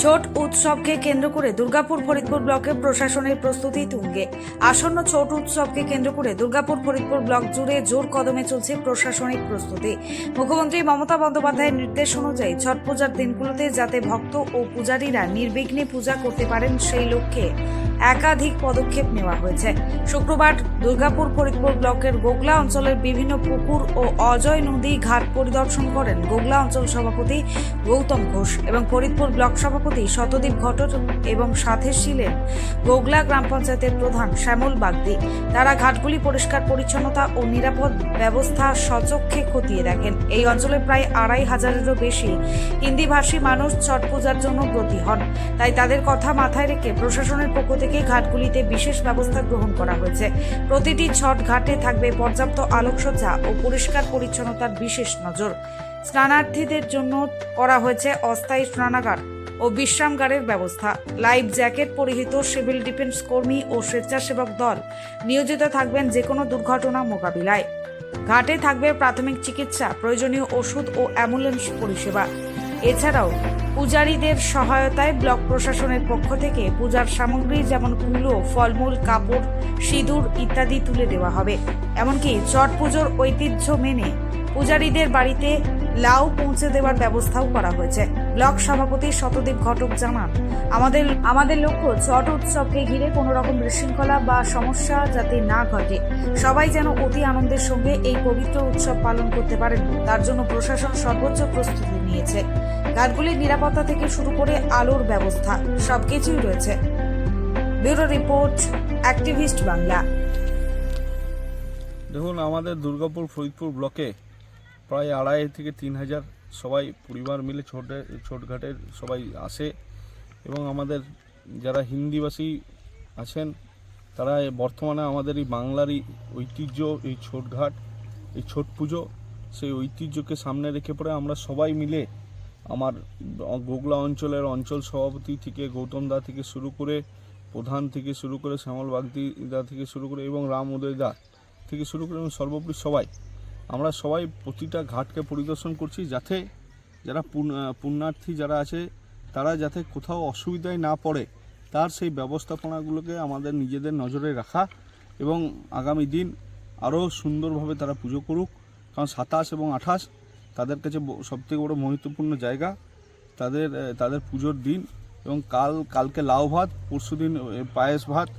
ছট উৎসবকে কেন্দ্র করে দুর্গাপুর ফরিদপুর ব্লকের প্রশাসনের প্রস্তুতি তুঙ্গে। আসন্ন ছট উৎসবকে কেন্দ্র করে দুর্গাপুর ফরিদপুর ব্লক জুড়ে জোর কদমে চলছে প্রশাসনিক প্রস্তুতি। মুখ্যমন্ত্রী মমতা বন্দ্যোপাধ্যায়ের নির্দেশ অনুযায়ী ছট পূজার দিনগুলোতে যাতে ভক্ত ও পূজারীরা নির্বিঘ্নে পূজা করতে পারেন সেই লক্ষ্যে একাধিক পদক্ষেপ নেওয়া হয়েছে। শুক্রবার দুর্গাপুর ফরিদপুর ব্লকের গোগলা অঞ্চলের বিভিন্ন পুকুর ও অজয় নদী ঘাট পরিদর্শন করেন গোগলা অঞ্চল সভাপতি গৌতম ঘোষ এবং ফরিদপুর ব্লক সভাপতি শতদীপ ঘটক এবং সাথে ছিলেন গোগলা গ্রাম পঞ্চায়েতের প্রধান শ্যামল বাগদি। তারা ঘাটগুলি পরিষ্কার পরিচ্ছন্নতা ও নিরাপদ ব্যবস্থা সচক্ষে খতিয়ে দেখেন। এই অঞ্চলে প্রায় ২৫০০-এরও বেশি হিন্দিভাষী মানুষ ছট পূজার জন্য ব্রতী হন, তাই তাদের কথা মাথায় রেখে প্রশাসনের পক্ষ থেকে ঘাটগুলিতে বিশেষ ব্যবস্থা গ্রহণ করা হয়েছে। প্রতিটি ছট ঘাটে থাকবে পর্যাপ্ত আলোকসজ্জা ও পরিষ্কার পরিচ্ছন্নতার বিশেষ নজর। স্নানার্থীদের জন্য করা হয়েছে অস্থায়ী স্নানাগার ও বিশ্রামাগারের ব্যবস্থা। লাইফ জ্যাকেট পরিহিত সিভিল ডিফেন্স কর্মী ও স্বেচ্ছাসেবক দল নিয়োজিত থাকবেন যে কোনো দুর্ঘটনা মোকাবিলায়। ঘাটে থাকবে প্রাথমিক চিকিৎসা, প্রয়োজনীয় ওষুধ ও অ্যাম্বুলেন্স পরিষেবা। এছাড়াও পূজারীদের সহায়তায় ব্লক প্রশাসনের পক্ষ থেকে পূজার সামগ্রী যেমন কুলো, ফলমূল, কাপড়, সিঁদুর ইত্যাদি তুলে দেওয়া হবে। এমনকি ছট পুজোর ঐতিহ্য মেনে পূজারীদের বাড়িতে লাউ পৌঁছে দেওয়ার ব্যবস্থাও করা হয়েছে। ব্লক সভাপতি শতদীপ ঘটক জানান, আমাদের লক্ষ্য ছট উৎসবকে ঘিরে কোনো রকম বিশৃঙ্খলা বা সমস্যা যাতে না ঘটে, সবাই যেন অতি আনন্দের সঙ্গে এই পবিত্র উৎসব পালন করতে পারেন, তার জন্য প্রশাসন সর্বোচ্চ প্রস্তুতি নিয়েছে। ঘাটগুলির নিরাপত্তা থেকে শুরু করে আলোর ব্যবস্থা সবকিছুই রয়েছে। Bureau report, activist Bangla. দেখুন, আমাদের দুর্গাপুর ফরিদপুর ব্লকে প্রায় ২৫০০ থেকে ৩০০০ সবাই পরিবার মিলে ছোটঘাটের সবাই আসে এবং আমাদের যারা হিন্দিভাষী আছেন তারা বর্তমানে আমাদের এই বাংলারই ঐতিহ্য, এই ছোটঘাট, এই ছট পুজো, সেই ঐতিহ্যকে সামনে রেখে পরে আমরা সবাই মিলে আমার গোগলা অঞ্চলের অঞ্চল সভাপতি থেকে গৌতম দা থেকে শুরু করে প্রধান থেকে শুরু করে শ্যামল বাগদি দা থেকে শুরু করে এবং রাম উদয় দা থেকে শুরু করে এবং সর্বোপরি আমরা সবাই প্রতিটা ঘাটকে পরিদর্শন করছি, যাতে যারা পুণ্যার্থী যারা আছে তারা যাতে কোথাও অসুবিধায় না পড়ে তার সেই ব্যবস্থাপনাগুলোকে আমাদের নিজেদের নজরে রাখা এবং আগামী দিন আরও সুন্দরভাবে তারা পুজো করুক। কারণ ২৭ এবং ২৮ তাদের কাছে সবথেকে বড় মহত্বপূর্ণ জায়গা, তাদের পুজোর দিন। এবং কালকে লাউ ভাত, পরশু দিন পায়েস ভাত,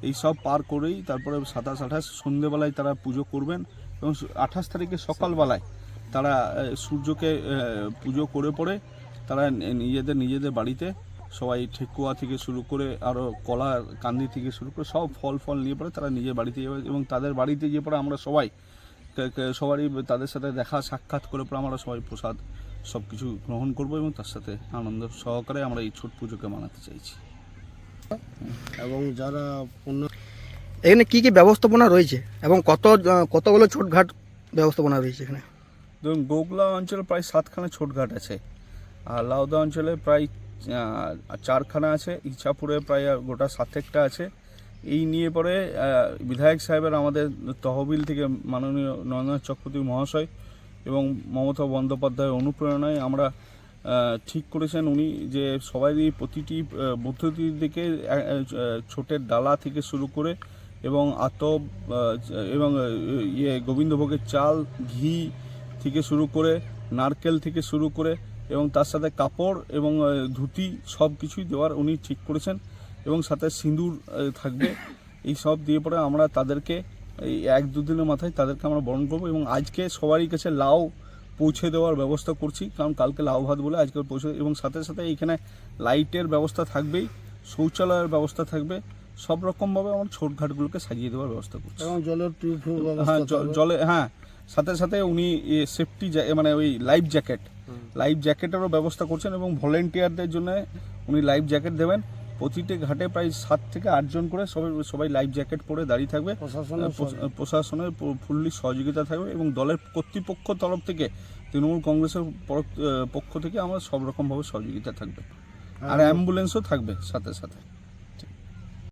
এই সব পার করেই তারপরে ২৭, ২৮ সন্ধ্যেবেলায় তারা পুজো করবেন এবং ২৮ তারিখে সকালবেলায় তারা সূর্যকে পুজো করে পরে তারা নিজেদের বাড়িতে সবাই ঠেকুয়া থেকে শুরু করে আরও কলার কান্দি থেকে শুরু করে সব ফল নিয়ে পরে তারা নিজের বাড়িতে যাবে এবং তাদের বাড়িতে গিয়ে পরে আমরা সবারই তাদের সাথে দেখা সাক্ষাৎ করে পরে আমরা সবাই প্রসাদ সব কিছু গ্রহণ করবো এবং তার সাথে আনন্দ সহকারে আমরা এই ছট পুজোকে মানাতে চাইছি। এবং যারা এখানে কি কি ব্যবস্থাপনা রয়েছে এবং কতগুলো ছোটঘাট ব্যবস্থাপনা রয়েছে এখানে? ধরুন, গোগলা অঞ্চলে প্রায় ৭খানা ছোটঘাট আছে, আর লাউদা অঞ্চলে প্রায় ৪খানা আছে, ইচ্ছাপুরে প্রায় গোটা ৭টা আছে। এই নিয়ে পরে বিধায়ক সাহেবের আমাদের তহবিল থেকে মাননীয় নরেন্দ্র চক্রবর্তী মহাশয় এবং মমতা বন্দ্যোপাধ্যায়ের অনুপ্রেরণায় আমরা ঠিক করেছেন উনি যে সবারই প্রতিটি পদ্ধতি থেকে ছোটের ডালা থেকে শুরু করে এবং আতপ এবং গোবিন্দভোগের চাল, ঘি থেকে শুরু করে নারকেল থেকে শুরু করে এবং তার সাথে কাপড় এবং ধুতি সব কিছুই দেওয়ার উনি ঠিক করেছেন এবং সাথে সিঁদুর থাকবে। এই সব দিয়ে পরে আমরা তাদেরকে এই ১-২ দিনের মাথায় তাদেরকে আমরা বরণ করবো এবং আজকে সবারই কাছে লাউ পৌঁছে দেওয়ার ব্যবস্থা করছি, কারণ কালকে লাউ ভাত বলে আজকে পৌঁছে, এবং সাথে এইখানে লাইটের ব্যবস্থা থাকবেই, শৌচালয়ের ব্যবস্থা থাকবে, সব রকমভাবে আমরা ছোটঘাটগুলোকে সাজিয়ে দেওয়ার ব্যবস্থা করছি। এবং জলের সাথে উনি সেফটি মানে ওই লাইফ জ্যাকেটেরও ব্যবস্থা করছেন এবং ভলেন্টিয়ারদের জন্য উনি লাইফ জ্যাকেট দেবেন। প্রতিটি ঘাটে প্রায় ৭ থেকে ৮ জন করে সবাই লাইফ জ্যাকেট পরে দাঁড়িয়ে থাকবে। প্রশাসনের ফুললি সহযোগিতা থাকবে এবং দলের কর্তৃপক্ষ তরফ থেকে তৃণমূল কংগ্রেসের পক্ষ থেকে আমরা সব রকমভাবে সহযোগিতা থাকবে, আর অ্যাম্বুলেন্সও থাকবে সাথে।